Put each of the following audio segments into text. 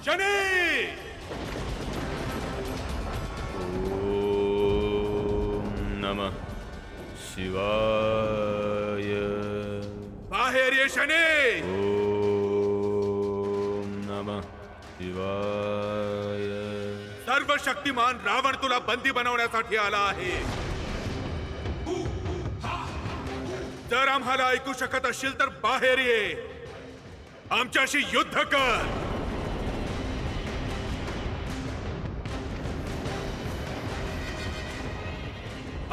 शनी नमः शिवाय। बाहेर ये शनी। ओम नमः शिवाय। सर्व शक्तिमान रावण तुला बंदी बनवण्यासाठी आला आहे। जर आम्हाला ऐकू शकत असशील तर बाहेर ये, आमच्याशी युद्ध कर।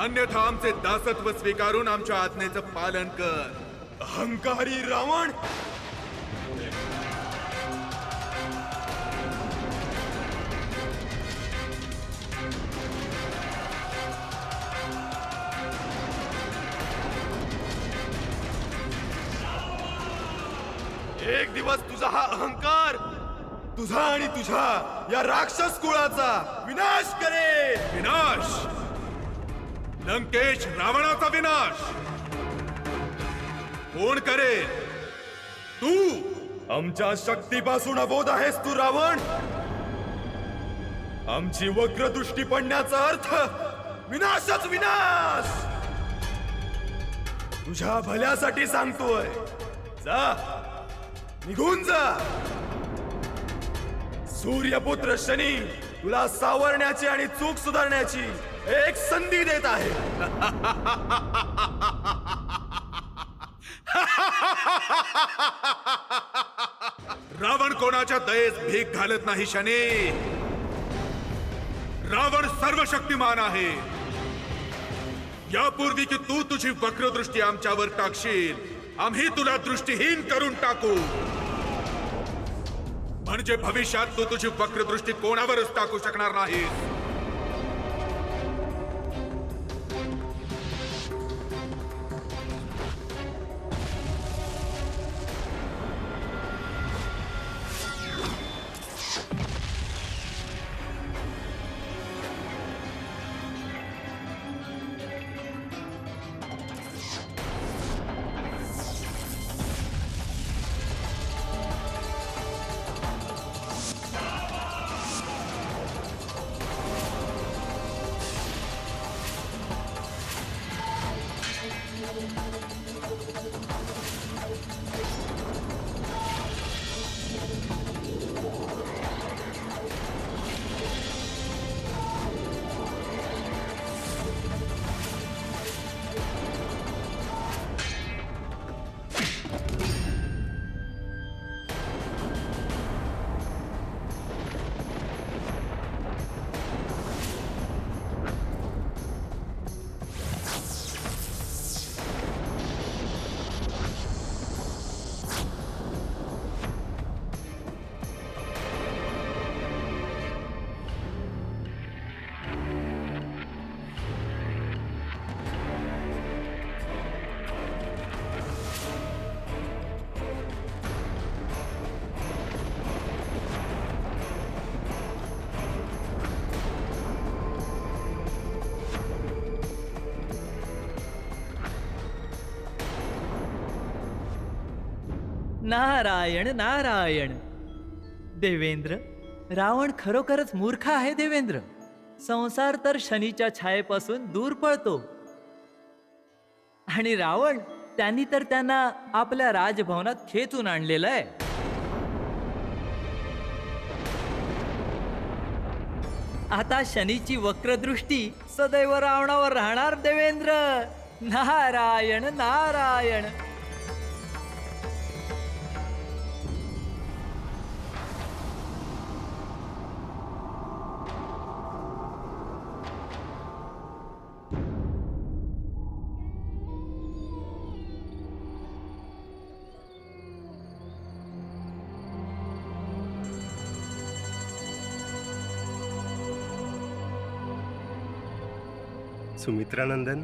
अन्यथा आमचे दासत्व स्वीकारून आमच्या आज्ञेचं पालन कर। अहंकारी रावण, एक दिवस तुझा हा अहंकार तुझा आणि तुझ्या या राक्षस कुळाचा विनाश करे। विनाश? लंकेश, रावणाचा विनाश कोण करेल? तू? आमच्या शक्तीपासून अबोध आहेस तू रावण। आमची वक्रदृष्टी पडण्याचा अर्थ विनाशच विनाश। तुझ्या भल्यासाठी सांगतोय, जा निघून जा। सूर्यपुत्र शनी तुला सावरण्याची आणि चूक सुधारण्याची एक संधी देत आहे। रावण कोणाच्या दयेस भीक घालत नाही शनी। रावण सर्वशक्तिमान आहे। यापूर्वी की तू तुझी वक्रदृष्टी आमच्यावर टाकशील, आम्ही तुला दृष्टीहीन करून टाकू। म्हणजे भविष्यात तू तुझी वक्रदृष्टी कोणावरच टाकू शकणार नाही। नारायण नारायण। देवेंद्र, रावण खरोखरच मूर्ख आहे देवेंद्र। संसार तर शनीच्या छायेपासून दूर पळतो आणि रावण त्यांनी तर त्यांना आपल्या राजभवनात खेचून आणलेलं आहे। आता शनीची वक्रदृष्टी सदैव रावणावर राहणार देवेंद्र। नारायण नारायण। सुमित्रानंदन,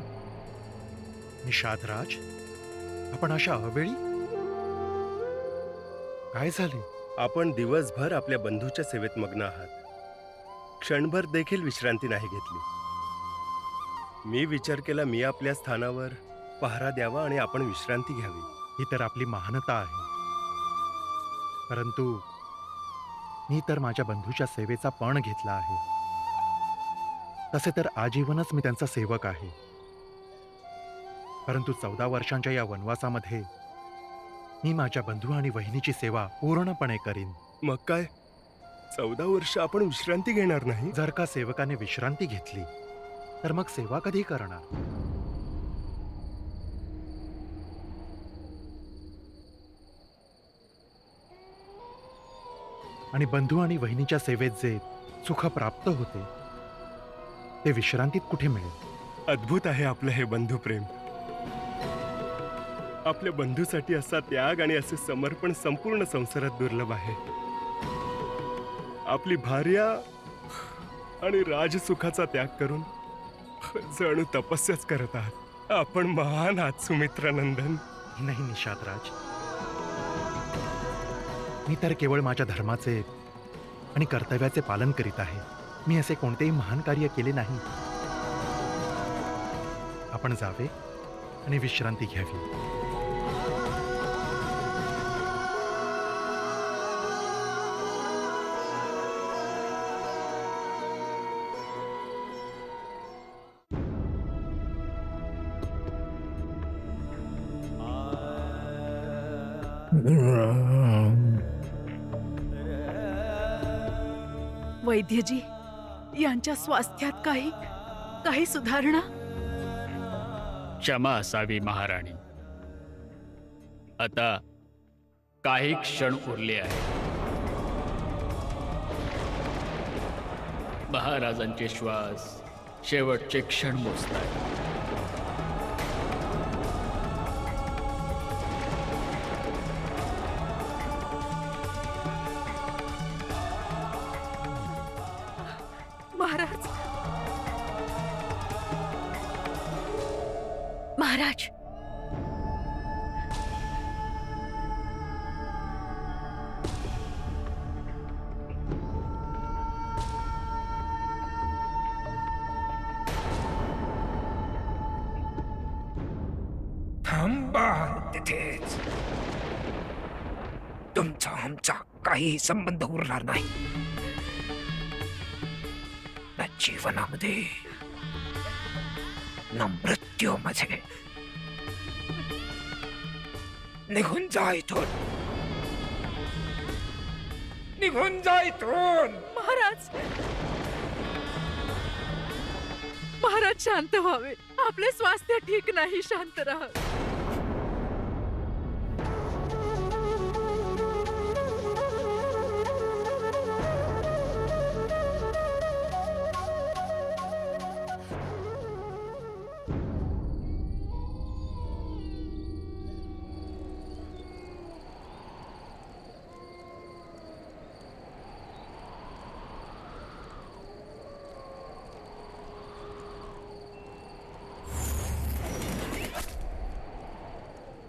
निषादराज, आपण अशा अवेळी काय झाले? आपण दिवसभर आपल्या बंधूच्या सेवेत मग्न आहात. क्षणभर देखील विश्रांती नाही घेतली. मी विचार केला मी आपल्या स्थानावर पहारा द्यावा आणि आपण विश्रांती घ्यावी. ही तर आपली महानता आहे, परंतु मी तर माझ्या बंधूच्या सेवेचा पण घेतला आहे. तसे तर आजीवनच मी त्यांचा सेवक आहे. परंतु 14 वर्षांच्या या वनवासामध्ये मी माझ्या बंधू आणि वहिनीची सेवा पूर्णपणे करीन. मग काय 14 वर्ष आपण विश्रांती घेणार नाही? जर का सेवकाने विश्रांती घेतली तर मग सेवा कधी करणार? आणि बंधू आणि वहिनीच्या सेवेत जे सुख प्राप्त होते ते विश्रांतीत कुठे मिळेल? अद्भुत आहे आपलं हे बंधुप्रेम. आपल्या बंधूसाठी असा त्याग आणि असे समर्पण संपूर्ण संसारात दुर्लभ आहे. आपली भार्या आणि राजसुखाचा त्याग करून जणू तपस्याच करत आहात. आपण महान आहात सुमित्रानंदन. नाही निषादराज, मी तर केवळ माझ्या धर्माचे आणि कर्तव्याचे पालन करीत आहे. मी असे कोणतेही महान कार्य केले नाही. आपण जावे आणि विश्रांती घ्यावी. वैद्यजी, यांच्या स्वास्थ्यात काही सुधारणा? क्षमा असावी महाराणी. आता काही क्षण उरले आहेत. महाराजांचे श्वास शेवटचे क्षण मोजतात. महाराज, महाराज, थांबा तिथेच. तुमचा आमचा काही संबंध उरणार नाही. ना जीवनामध्ये ना मृत्यूमध्ये. निघून जा इथून. निघून जा इथून. महाराज, महाराज शांत व्हावे. आपले स्वास्थ्य ठीक नाही. शांत राहा.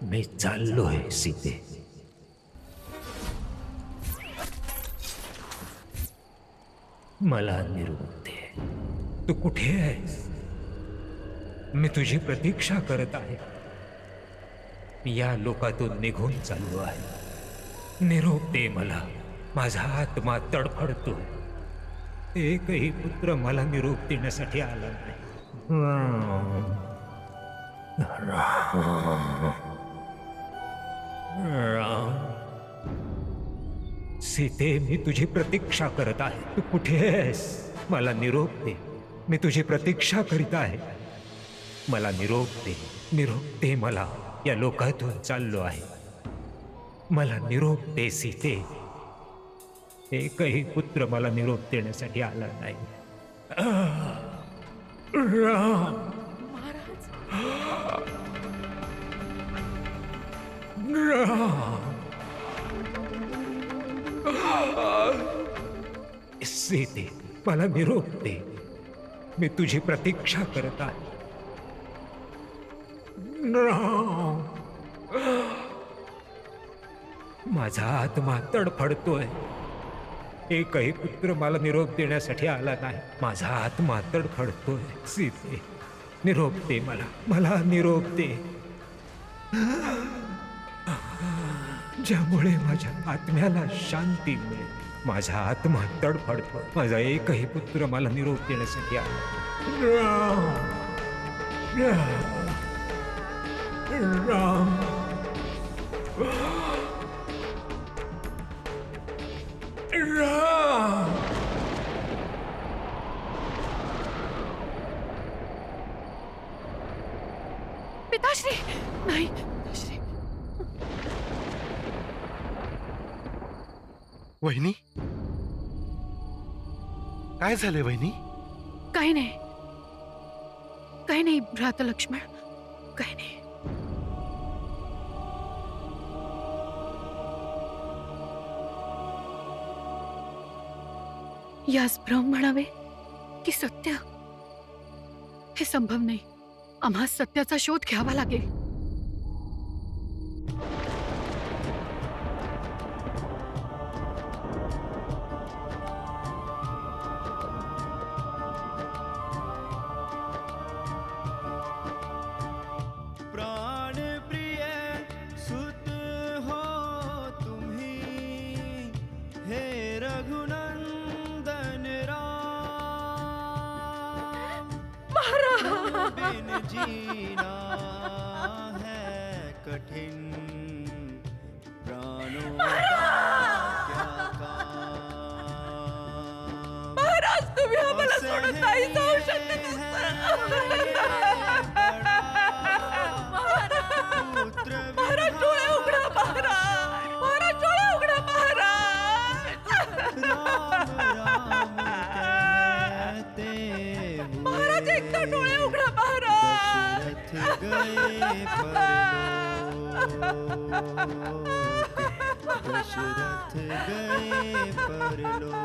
मी चाललोय सीते. मला निरोप दे. तू कुठे आहेस? मी तुझी प्रतीक्षा करत आहे. मी या लोकातून निघून चाललो आहे. निरोप दे मला. माझा आत्मा तडफडतो. एकही पुत्र मला निरोप देण्यासाठी आला नाही. सीते, मी तुझी प्रतीक्षा करत आहे. तू कुठे आहेस? मला निरोप दे. मी तुझी प्रतीक्षा करीत आहे. मला निरोप दे. निरोप दे मला. या लोकातून चाललो आहे. मला निरोप दे सीते. एकही पुत्र मला निरोप देण्यासाठी आला नाही. राम. सीते, मला निरोप दे. मी तुझी प्रतीक्षा करत आहे. माझा आत्मा तडफडतोय. एकही पुत्र मला निरोप देण्यासाठी आला नाही. माझा आत्मा तडफडतोय. सीते, निरोप दे मला. मला निरोप दे. ज्यामुळे माझ्या आत्म्याला शांती मिळेल. माझा आत्मा तडफडतो. माझा एकही पुत्र मला निरोप देण्यासाठी आला. राम राम राम राम. पिताश्री नाही, पिताश्री. वहिनी, काय झाले वहिनी? काही नाही, काही नाही भ्राता लक्ष्मण, काही नाही. यास भ्रम म्हणावे की सत्य, हे संभव नाही. आम्हा सत्याचा शोध घ्यावा लागेल. प्राण प्रिय सुत हो तुम्ही, हे रघुनंदन राम. बिन जीना है कठिन, प्राणों का क्या काम. महाराज, तुम्ही आम्हाला सोडून नाही जाऊ शकत. महाराज, डोळे उघडा. महाराज, महाराज, डोळे उघडा. महाराज, महाराज, एकदा डोळे उघडा. महाराज, दशरथ गए परलोक.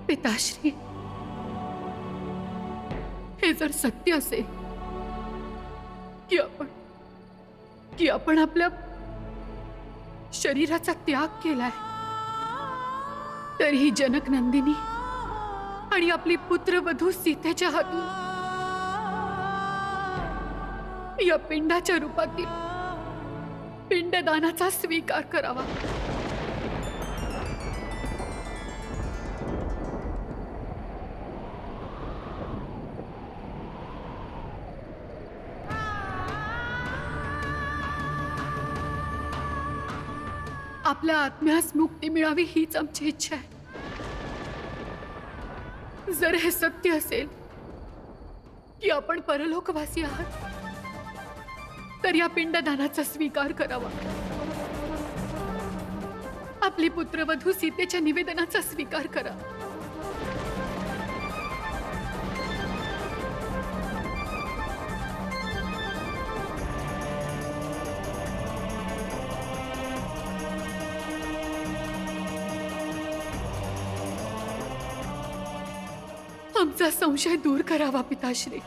पिताश्री, हे जर सत्य असेल की आपण आपल्या शरीराचा त्याग केलाय, तरीही जनक नंदिनी आणि आपली पुत्रवधू सीतेच्या हातून या पिंडाच्या रूपातील पिंडदानाचा स्वीकार करावा. आपल्या आत्म्यास मुक्ती मिळावी हीच आमची इच्छा आहे. जर हे सत्य असेल की आपण परलोकवासी आहात, तर या पिंडदानाचा स्वीकार करावा. आपली पुत्रवधू सीतेच्या निवेदनाचा स्वीकार करा. आमचा संशय दूर करावा पिताश्री.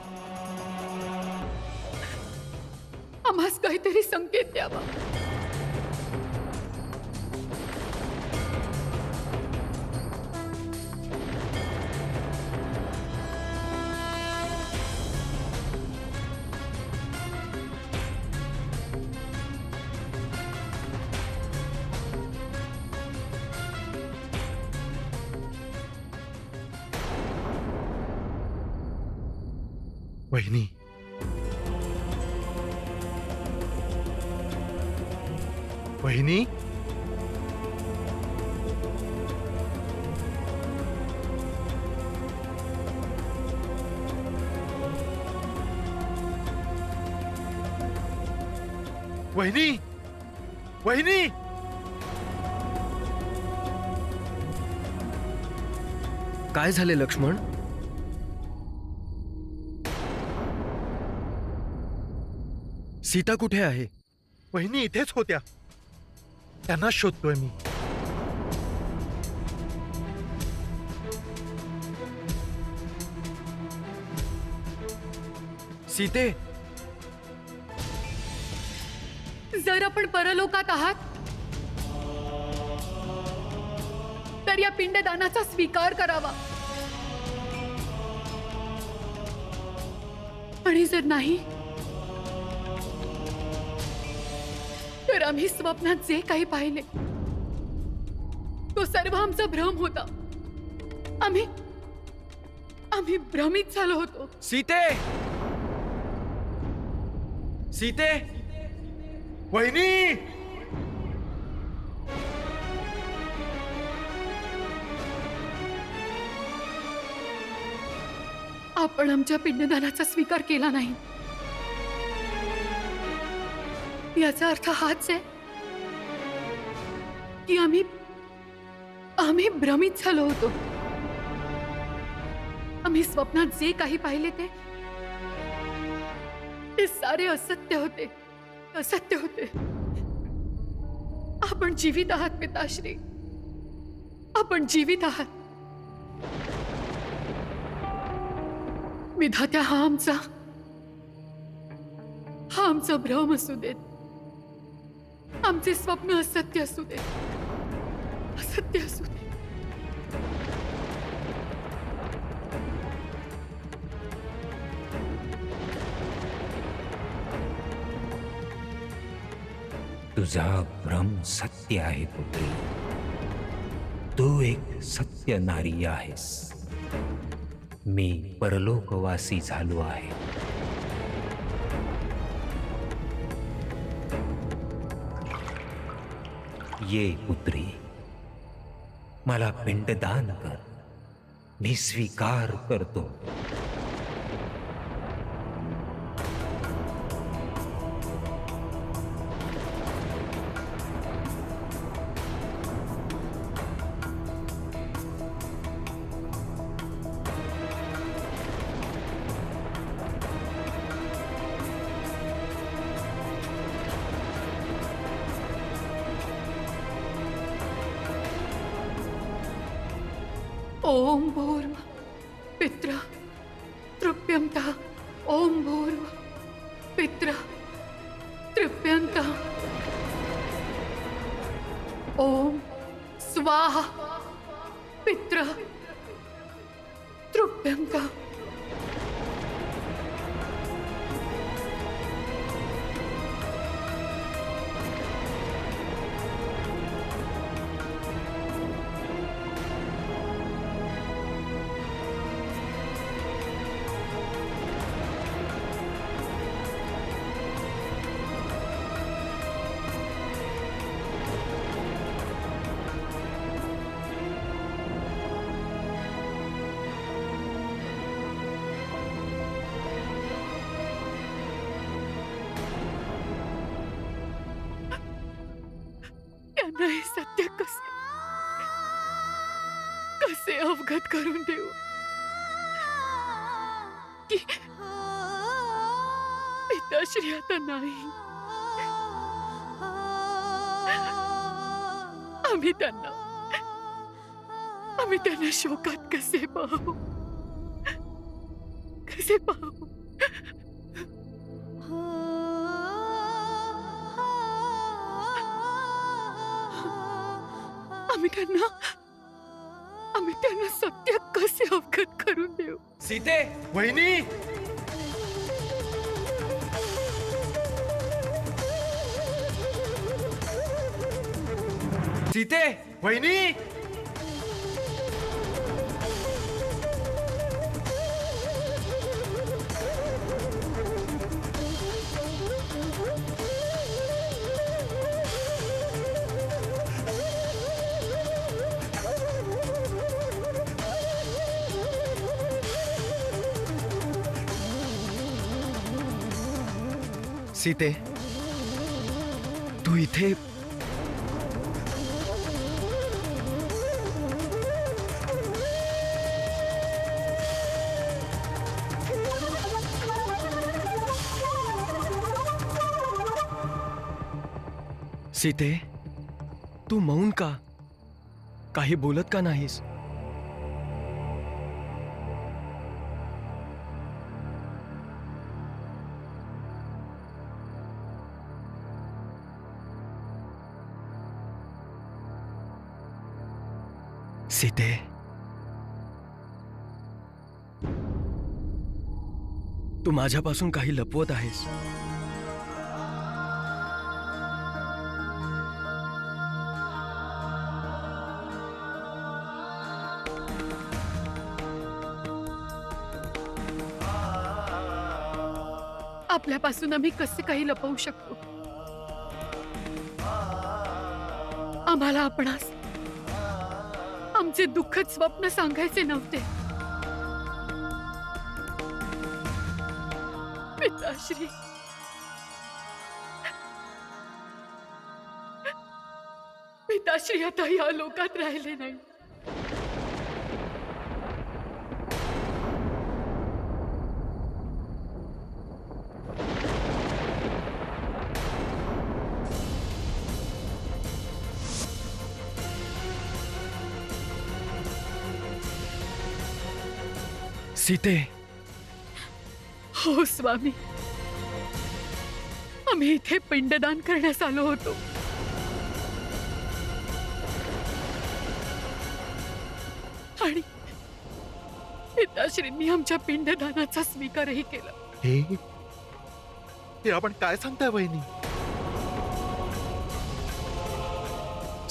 आम्हास काहीतरी संकेत द्यावा. वहिनी, वहिनी, वहिनी, वहिनी, काय झाले लक्ष्मण? सीता कुठे आहे? वहिनी इथेच होत्या. त्यांना शोधतोय मी. सीते, जर आपण परलोकात आहात तर या पिंडदानाचा स्वीकार करावा, आणि जर नाही तर आम्ही स्वप्नात जे काही पाहिले तो सर्व आमचा भ्रम होता. आम्ही भ्रमित झालो होतो. सीते, सीते, वहिनी, आपण आमच्या पिंडदानाचा स्वीकार केला नाही याचा अर्थ हाच आहे की आम्ही भ्रमित झालो होतो. आम्ही स्वप्नात जे काही पाहिले ते सारे असत्य होते, असत्य होते. आपण जीवित आहात पिताश्री, आपण जीवित आहात. विधात्या, हा आमचा भ्रम असू देत, आमचे स्वप्न असत्य असू देत, असत्य असू दे. तुझा भ्रम सत्य आहे पुत्री. तू एक सत्य नारी आहेस. मी परलोकवासी झालो आहे. ये पुत्री, मला पिंडदान कर. मी स्वीकार करतो. ओम भूर्व पित्र तृप्यंतः. ओम भूर्व पित्र तृप्यंतः. ओम स्वाहा पित्र तृप्यंतः. त्यांना हे सत्य कसे अवगत करून देऊ की पिताश्री आता नाही. आम्ही त्यांना शोकात कसे पाहू, कसे पाहू. आम्ही त्यांना सत्य कसे अवगत करून देऊ. सीते, वहिनी, सीते, वहिनी, सीते, तू इथे सीते, तू मौन का? काही बोलत का नाहीस? सीते, तू माझ्यापासून काही लपवत आहेस. आपल्यापासून आम्ही कसे काही लपवू शकतो? आम्हाला आपणास आमचे दुःखद स्वप्न सांगायचे नव्हते. पिताश्री, पिताश्री आता या लोकात राहिले नाही. सीते, हो स्वामी, आम्ही इथे पिंडदान करण्यास आलो होतो. आणि पिताश्रींनी आमच्या पिंडदानाचा स्वीकारही केला. हे आपण काय सांगताय वहिनी?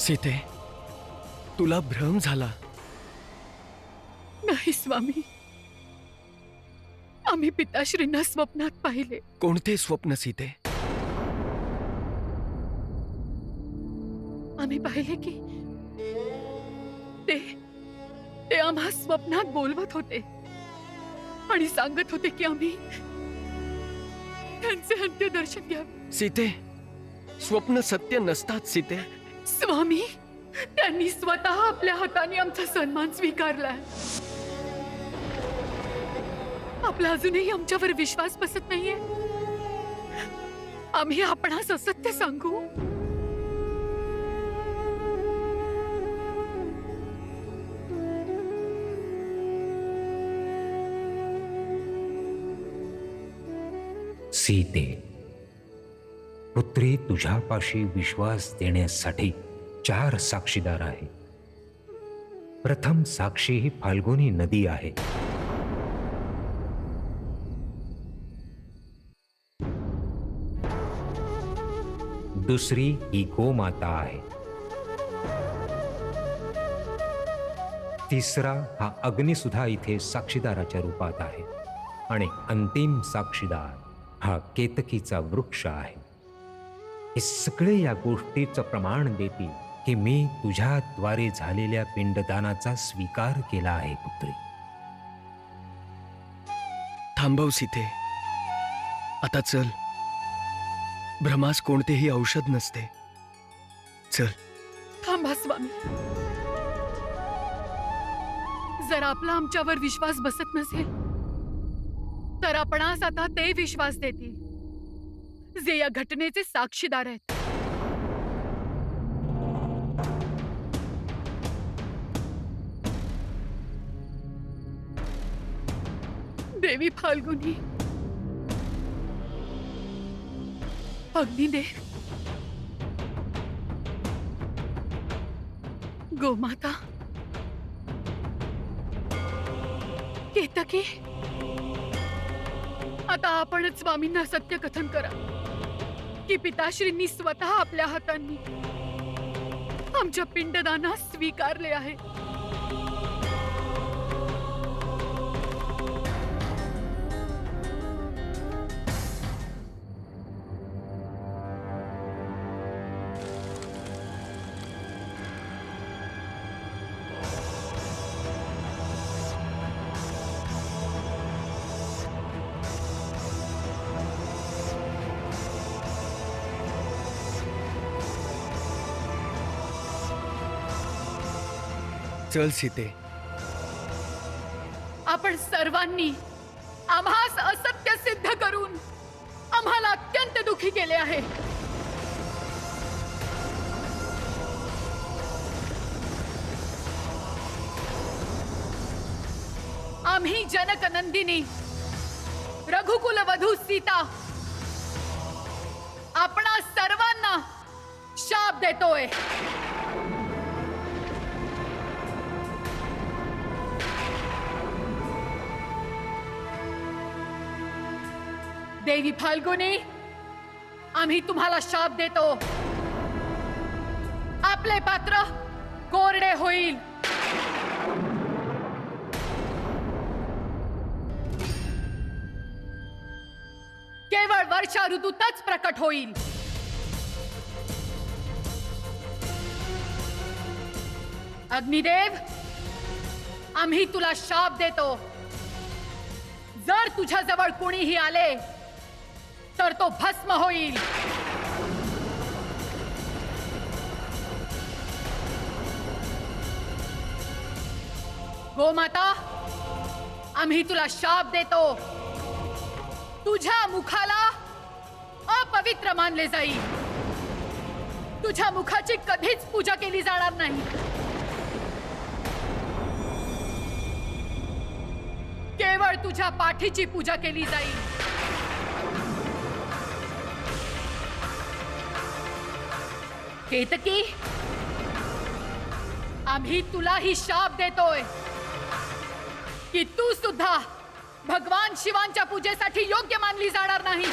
सीते, तुला भ्रम झाला. नाही स्वामी, आम्ही पिताश्रींना स्वप्नात पाहिले. कोणते स्वप्न सीते? आम्ही पाहिले की ते आम्हा स्वप्नात बोलवत होते आणि सांगत होते की आम्ही त्यांचे अंत्यदर्शन घ्यावे. सीते, स्वप्न सत्य नसतात सीते. स्वामी, त्यांनी स्वतः आपल्या हाताने आमचा सन्मान स्वीकारलाय. आपला अजूनही आमच्यावर विश्वास बसत नाहीये. आम्ही आपणास असत्य सांगू? सीते, पुत्री, तुझ्यापाशी विश्वास देण्यासाठी 4 साक्षीदार आहेत. प्रथम साक्षी ही फाल्गुनी नदी आहे. दुसरी ही गोमाता आहे. तिसरा हा अग्निसुद्धा इथे साक्षीदाराच्या रूपात आहे. आणि अंतिम साक्षीदार हा केतकीचा वृक्ष आहे. हे सगळे या गोष्टीचं प्रमाण देतील की मी तुझ्याद्वारे झालेल्या पिंडदानाचा स्वीकार केला आहे. पुत्री, थांबव सीते. आता चल. भ्रमास कोणतेही औषध नसते. चल. थांबा स्वामी. जर आपला आमच्यावर विश्वास बसत नसेल तर आपणास आता ते विश्वास देतील जे या घटनेचे साक्षीदार आहेत. देवी फाल्गुनी, अग्निदेव, गोमाता, केतकी, आता आपणच स्वामींना सत्य कथन करा की पिताश्रींनी स्वतः आपल्या हातांनी आमच्या पिंडदानास स्वीकारले आहे. चल सीते. आपण सर्वांनी आम्हास असत्य सिद्ध करून आम्हाला अत्यंत दुखी केले आहे. आम्ही जनकनंदिनी रघुकुल वधू सीता आपणा सर्वांना शाप देतोय. देवी फाल्गुनी, आम्ही तुम्हाला शाप देतो. आपले पात्र कोरडे होईल. केवळ वर्षा ऋतूतच प्रकट होईल. अग्निदेव, आम्ही तुला शाप देतो. जर तुझ्याजवळ कोणीही आले तर तो भस्म होईल. गोमाता, आम्ही तुला शाप देतो. तुझ्या मुखाला अपवित्र मानले जाईल. तुझ्या मुखाची कधीच पूजा केली जाणार नाही. केवळ तुझ्या पाठीची पूजा केली जाईल. केतकी, आम्ही तुलाही शाप देतोय की तू सुद्धा भगवान शिवांच्या पूजेसाठी योग्य मानली जाणार नाही.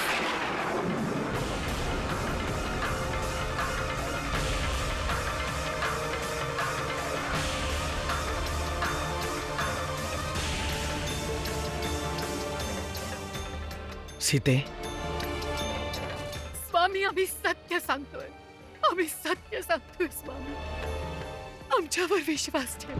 सीते, स्वामी, आम्ही सत्य सांगतोय. आम्ही सत्य सांगतोय स्वामी. आमच्यावर विश्वास ठेव.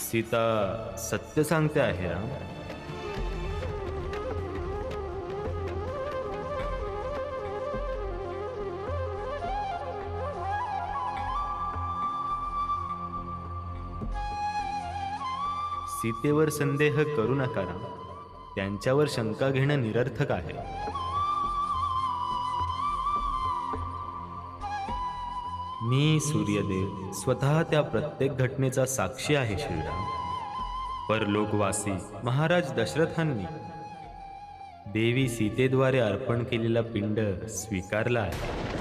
सीता सत्य सांगते आहे राम. सीतेवर संदेह करू नका राम. त्यांच्यावर शंका घेणं निरर्थक आहे. मी सूर्यदेव स्वतः त्या प्रत्येक घटनेचा साक्षी आहे श्रीराम. परलोकवासी महाराज दशरथांनी देवी सीतेद्वारे अर्पण केलेला पिंड स्वीकारला आहे.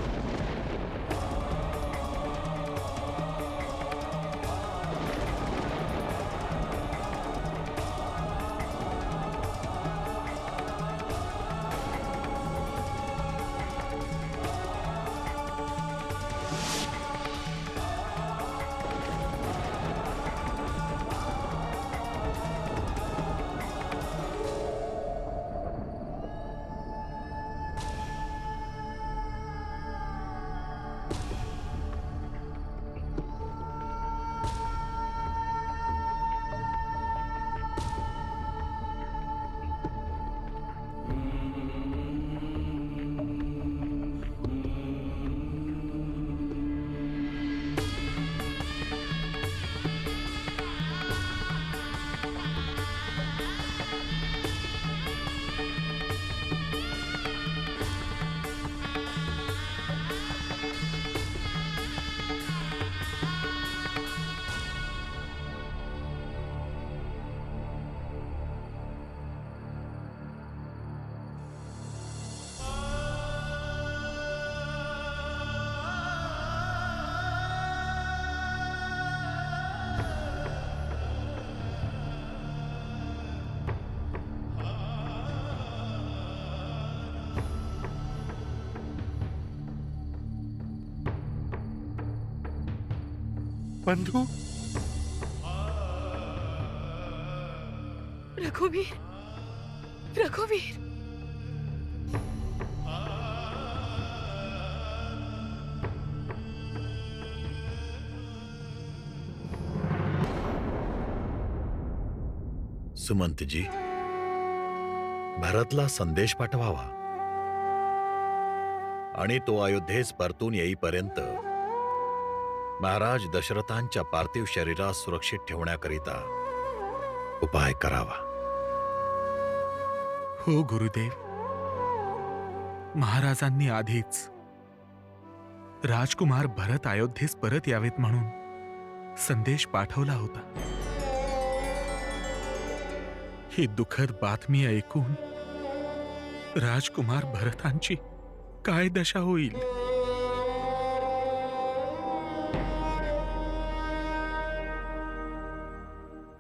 बंधू, रघुवीर, रघुवीर, सुमंतजी, भरतला संदेश पाठवावा. आणि तो अयोध्येस परतून येईपर्यंत महाराज दशरथांच्या पार्थिव शरीरास सुरक्षित ठेवण्याकरिता उपाय करावा. हो गुरुदेव. महाराजांनी आधीच राजकुमार भरत अयोध्येस परत यावेत म्हणून संदेश पाठवला होता. ही दुःखद बातमी ऐकून राजकुमार भरतांची काय दशा होईल.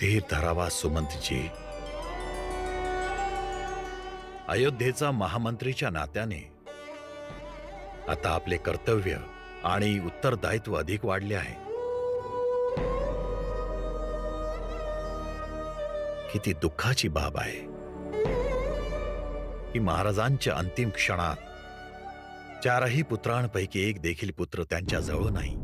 धीर धरावा सुमंतजी. अयोध्येचा महामंत्रीच्या नात्याने आता आपले कर्तव्य आणि उत्तरदायित्व अधिक वाढले आहे. किती दुःखाची बाब आहे की महाराजांच्या अंतिम क्षणात 4ही पुत्रांपैकी एक देखील पुत्र त्यांच्या जवळ नाही.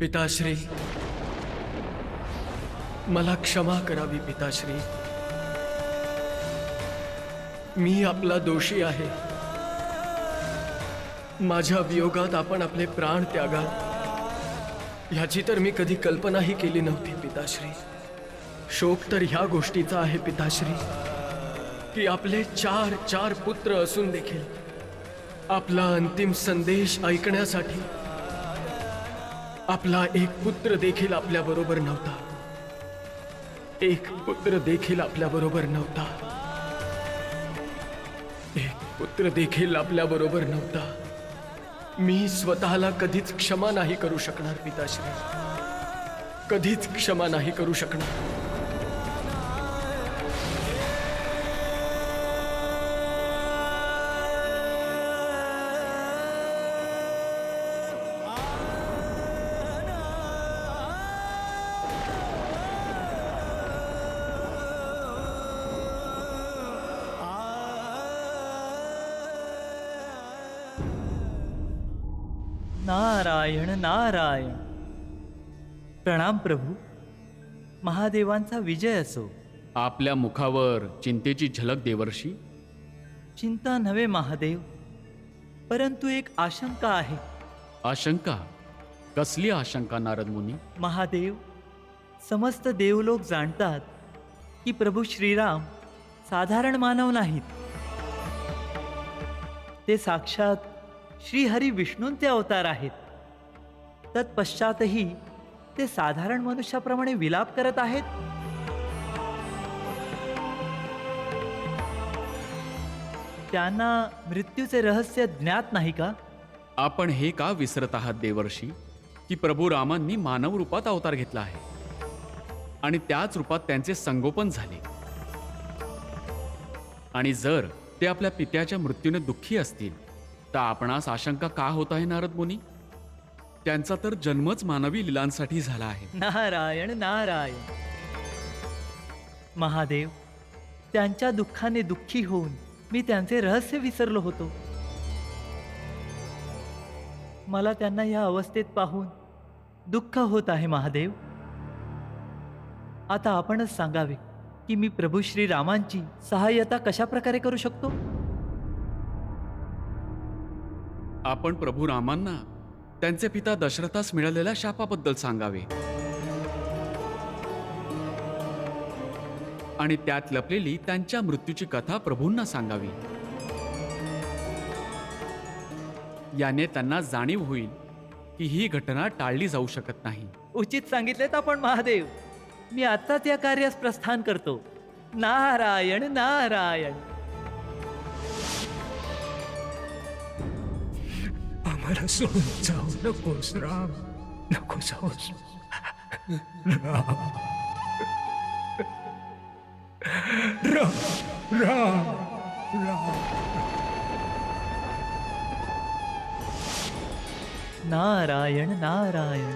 पिताश्री, मला क्षमा करावी पिताश्री. मी आपला दोषी आहे. माझ्या वियोगात आपण आपले प्राण त्यागाल ह्याची तर मी कधी कल्पनाही केली नव्हती पिताश्री. शोक तर ह्या गोष्टीचा आहे पिताश्री की आपले 4 पुत्र असून देखील आपला अंतिम संदेश ऐकण्यासाठी आपला एक पुत्र देखील आपल्या बरोबर नव्हता. एक पुत्र देखील आपल्या बरोबर नव्हता. एक पुत्र देखील आपल्या बरोबर नव्हता. मी स्वतःला कधीच क्षमा नाही करू शकणार पिताश्री. कधीच क्षमा नाही करू शकणार. नारायण नारायण. प्रणाम प्रभू. महादेवांचा विजय असो. आपल्या मुखावर चिंतेची झलक देवर्षी. चिंता नव्हे महादेव, परंतु एक आशंका आहे. आशंका? कसली आशंका नारद मुनी? महादेव, समस्त देवलोक जाणतात की प्रभू श्रीराम साधारण मानव नाहीत. ते साक्षात श्रीहरी विष्णूंचे अवतार आहेत. तत्पश्चातही ते साधारण मनुष्याप्रमाणे विलाप करत आहेत. त्यांना मृत्यूचे रहस्य ज्ञात नाही का? आपण हे का विसरत आहात देवर्षी की प्रभू रामांनी मानव रूपात अवतार घेतला आहे आणि त्याच रूपात त्यांचे संगोपन झाले. आणि जर ते आपल्या पित्याच्या मृत्यूने दुःखी असतील तर आपणास आशंका का होत आहे नारद मुनी? त्यांचा तर जन्मच मानवी लीलांसाठी झाला आहे. नारायण नारायण. महादेव, त्यांच्या दुःखाने दुःखी होऊन मी त्यांचे रहस्य विसरलो होतो. मला त्यांना या अवस्थेत पाहून दुःख होत आहे महादेव. आता आपणच सांगावे की मी प्रभू श्रीरामांची सहाय्यता कशा प्रकारे करू शकतो? आपण प्रभू रामांना त्यांचे पिता दशरथास मिळालेल्या शापाबद्दल सांगावे आणि त्यात लपलेली त्यांच्या मृत्यूची कथा प्रभूंना सांगावी. याने त्यांना जाणीव होईल की ही घटना टाळली जाऊ शकत नाही. उचित सांगितलेत आपण महादेव. मी आत्ताच या कार्यास प्रस्थान करतो. नारायण नारायण. आम्हाला सोडून जाऊ नकोस राम. नको जाऊस राम. राम राम राम. नारायण नारायण.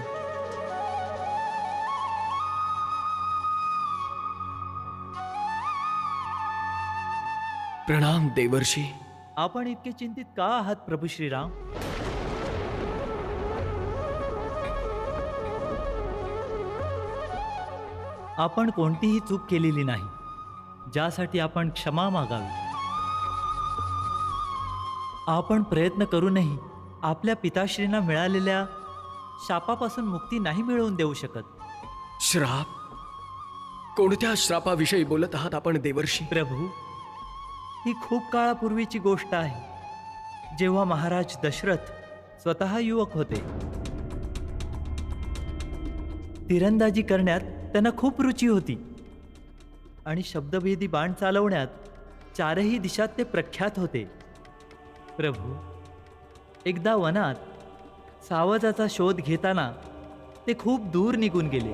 प्रणाम देवर्षी. आपण इतके चिंतित का आहात प्रभू श्रीराम? आपण कोणतीही चूक केलेली नाही, ज्यासाठी आपण क्षमा मागावी. आपण प्रयत्न करूनही आपल्या पिताश्रींना मिळालेल्या शापापासून मुक्ती नाही मिळवून देऊ शकत. श्राप? कोणत्या श्रापाविषयी बोलत आहात आपण देवर्षी? प्रभू, ही खूप काळापूर्वीची गोष्ट आहे, जेव्हा महाराज दशरथ स्वतः युवक होते. तिरंदाजी करण्यात त्यांना खूप रुची होती आणि शब्दभेदी बाण चालवण्यात चारही दिशात ते प्रख्यात होते. प्रभू, एकदा वनात सावजाचा शोध घेताना ते खूप दूर निघून गेले.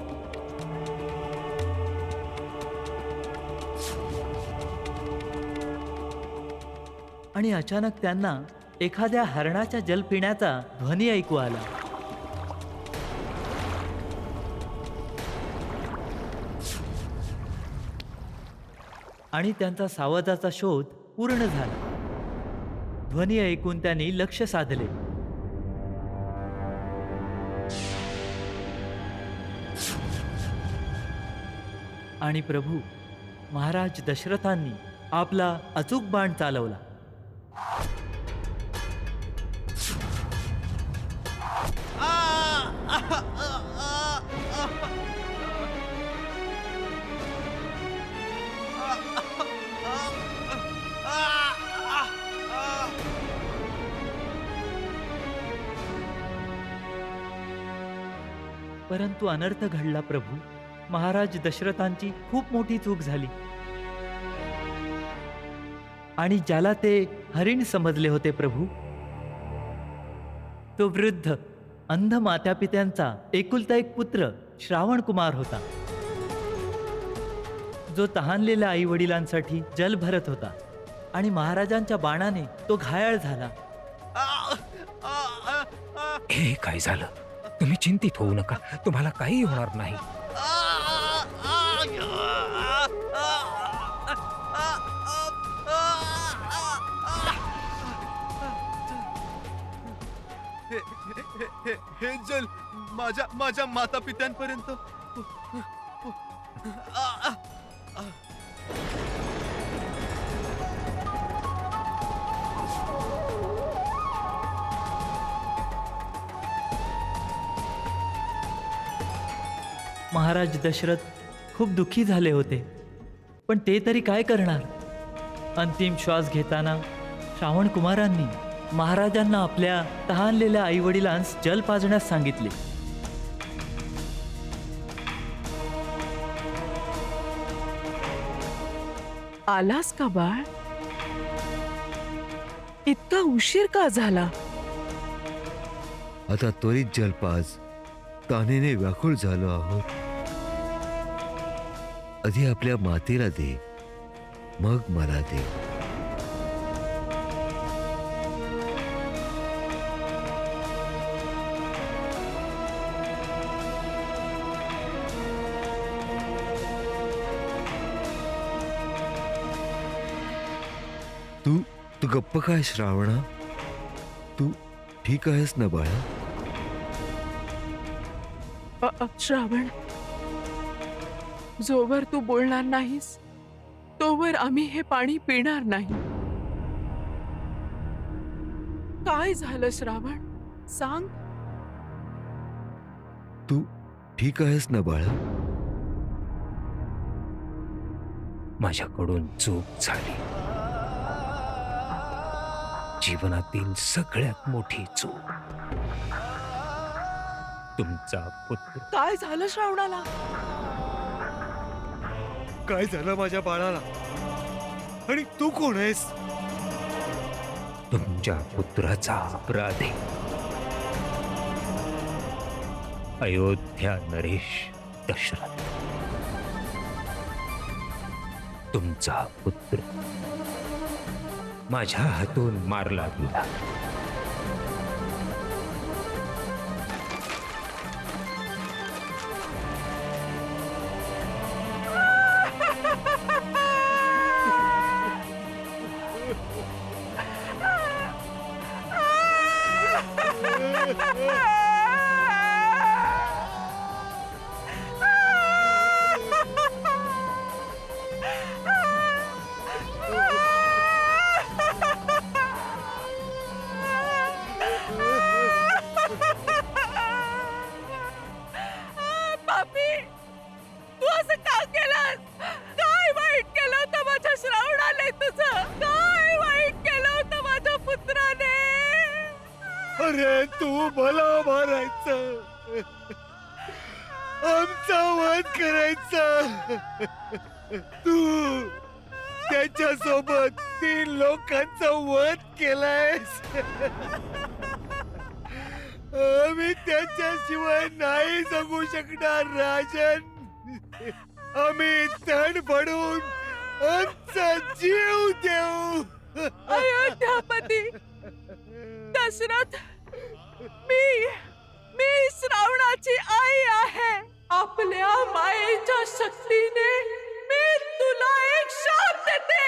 आणि अचानक त्यांना एखाद्या हरणाच्या जल पिण्याचा ध्वनी ऐकू आला. आणि त्यांचा सावजाचा शोध पूर्ण झाला. ध्वनी ऐकून त्यांनी लक्ष साधले. आणि प्रभू, महाराज दशरथांनी आपला अचूक बाण चालवला. परंतु अनर्थ घडला प्रभू. महाराज दशरथांची खूप मोठी चूक झाली आणि ज्याला ते हरिण समजले होते प्रभू, तो वृद्ध अंध मातापित्यांचा एकुलता एक पुत्र श्रावण कुमार होता, जो तहानलेल्या आई वडिलांसाठी जल भरत होता आणि महाराजांच्या बाणाने तो घायाळ झाला. हे काय झालं? तुम्ही चिंतित होऊ नका, तुम्हाला काही होणार नाही. हे जल माझ्या माता पित्यांपर्यंत. महाराज दशरथ खूप दुःखी झाले होते, पण ते तरी काय करणार? अंतिम श्वास घेताना श्रावण कुमारांनी महाराजांना आपल्या तहानलेल्या आई वडिलांस जल पाजण्यास सांगितले. आलास का बाळ? इतका उशीर का झाला? आता त्वरित जलपाज, तानेने व्याकुळ झालो आहोत. आधी आपल्या मातेला दे, मग मला दे. तू गप्प काय श्रावणा? तू ठीक आहेस ना बाळा? श्रावण, जोवर तू बोलणार नाहीस तोवर आम्ही हे पाणी पिणार नाही. काय झालं श्रावण? सांग. तू ठीक आहेस ना बाळा? माझ्याकडून चूक झाली, जीवनातील सगळ्यात मोठी चूक. तुमचा पुत्र. काय झालं श्रावणाला? काय झालं माझ्या बाळाला? आणि तू कोण आहेस? तुमच्या पुत्राचा अपराध आहे. अयोध्या नरेश दशरथ. तुमचा पुत्र माझ्या हातून मारला गेला. पापी, तू असं का केलंस? काय वाईट केलं होतं माझ्या श्रावणाने तुझं? काय वाईट केलं होतं माझ्या पुत्राने? अरे तू मला मारायचं, आमचा वध करायचा. तू त्याच्या सोबत 3 लोकांचा वध केलायस. आम्ही त्याच्याशिवाय नाही जगू शकणार राजन. आम्ही तण पडून आमचा जीव देऊ. अयोध्यापती दशरथ, मी श्रावणाची आई आहे. आपल्या मायेच्या शक्तीने मी तुला एक शाप देते.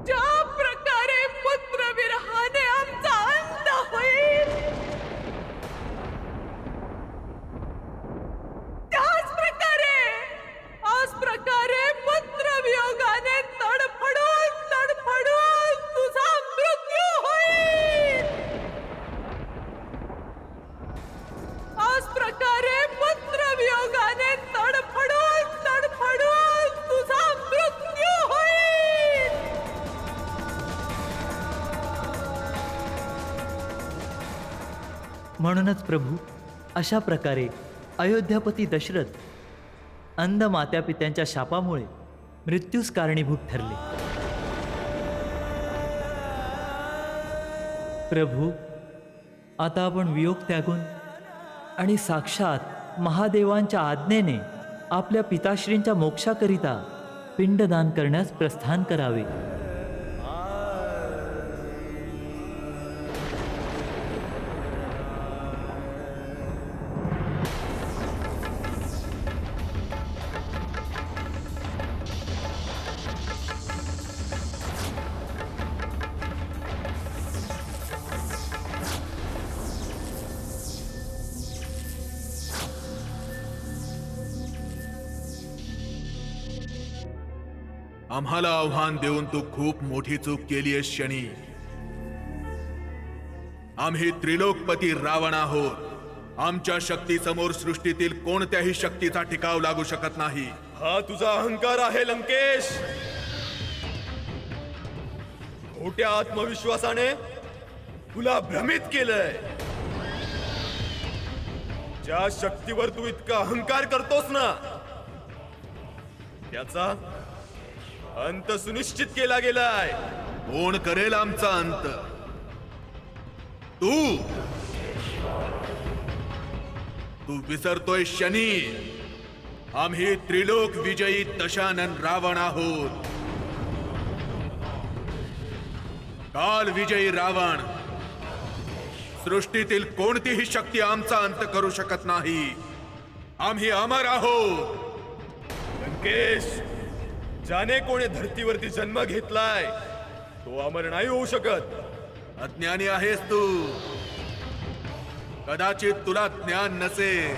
ज्या प्रकारे पुत्र विरहाने आमचा अंत होईल, त्याच प्रकारे पुत्र वियोगाने तडफडून तुझा मृत्यू होईल. त्याच प्रकारे पुत्र वियोगाने तडफडून तुझा मृत्यू होईल. म्हणूनच प्रभू, अशा प्रकारे अयोध्यापती दशरथ अंध मात्यापित्यांच्या शापामुळे मृत्यूस कारणीभूत ठरले. प्रभू, आता आपण वियोग त्यागून आणि साक्षात महादेवांच्या आज्ञेने आपल्या पिताश्रींच्या मोक्षाकरिता पिंडदान करण्यास प्रस्थान करावे. आम्हाला आव्हान देऊन तू खूप मोठी चूक केलीयस शनी. आम्ही त्रिलोकपती रावण आहोत. आमच्या शक्तीसमोर सृष्टीतील कोणत्याही शक्तीचा टिकाव लागू शकत नाही. हा तुझा अहंकार आहे लंकेश. खोट्या आत्मविश्वासाने तुला भ्रमित केलंय. ज्या शक्तीवर तू इतका अहंकार करतोस ना, त्याचा अंत सुनिश्चित केला गेलाय. कोण करेल आमचा अंत? तू विसरतोय शनी. आम्ही त्रिलोक विजयी दशानन रावण आहोत. काल विजयी रावण. सृष्टीतील कोणतीही शक्ती आमचा अंत करू शकत नाही. आम्ही अमर आहोत. लंकेश, ज्याने कोणी धरतीवरती जन्म घेतलाय तो अमर नाही होऊ शकत. अज्ञानी आहेस तू. कदाचित तुला ज्ञान नसेल.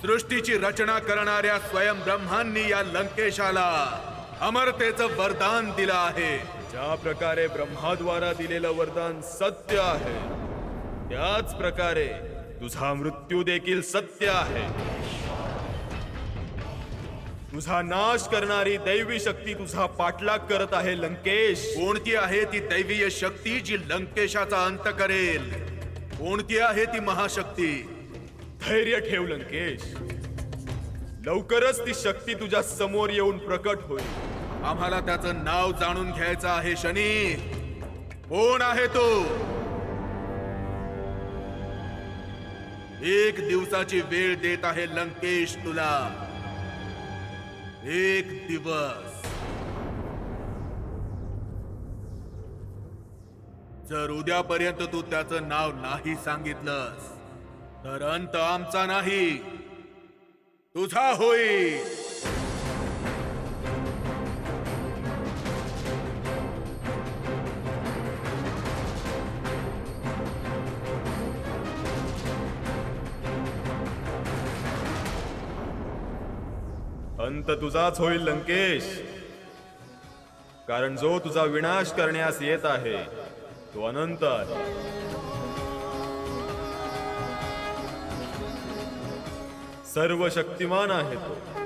सृष्टीची रचना करणाऱ्या स्वयं ब्रह्मांनी या लंकेशाला अमरतेचं वरदान दिलं आहे. ज्या प्रकारे ब्रह्माद्वारा दिलेलं वरदान सत्य आहे, त्याच प्रकारे तुझा मृत्यू देखील सत्य आहे. तुझा नाश करणारी दैवी शक्ती तुझा पाठलाग करत आहे लंकेश. कोणती आहे ती दैवीय शक्ती जी लंकेशाचा अंत करेल? कोणती आहे ती महाशक्ती? धैर्य ठेव लंकेश. लवकरच ती शक्ती तुझ्या समोर येऊन प्रकट होईल. आम्हाला त्याचं नाव जाणून घ्यायचं आहे शनी. कोण आहे तो? 1 दिवसाची वेळ देत आहे लंकेश तुला. 1 दिवस. जर उद्यापर्यंत तू त्याचं नाव नाही सांगितलंस तर अंत आमचा नाही तुझा होईल. अंत तुझाच होईल लंकेश, कारण जो तुझा विनाश करण्यास येत आहे तो अनंत आहे. सर्व शक्तिमान आहे तो.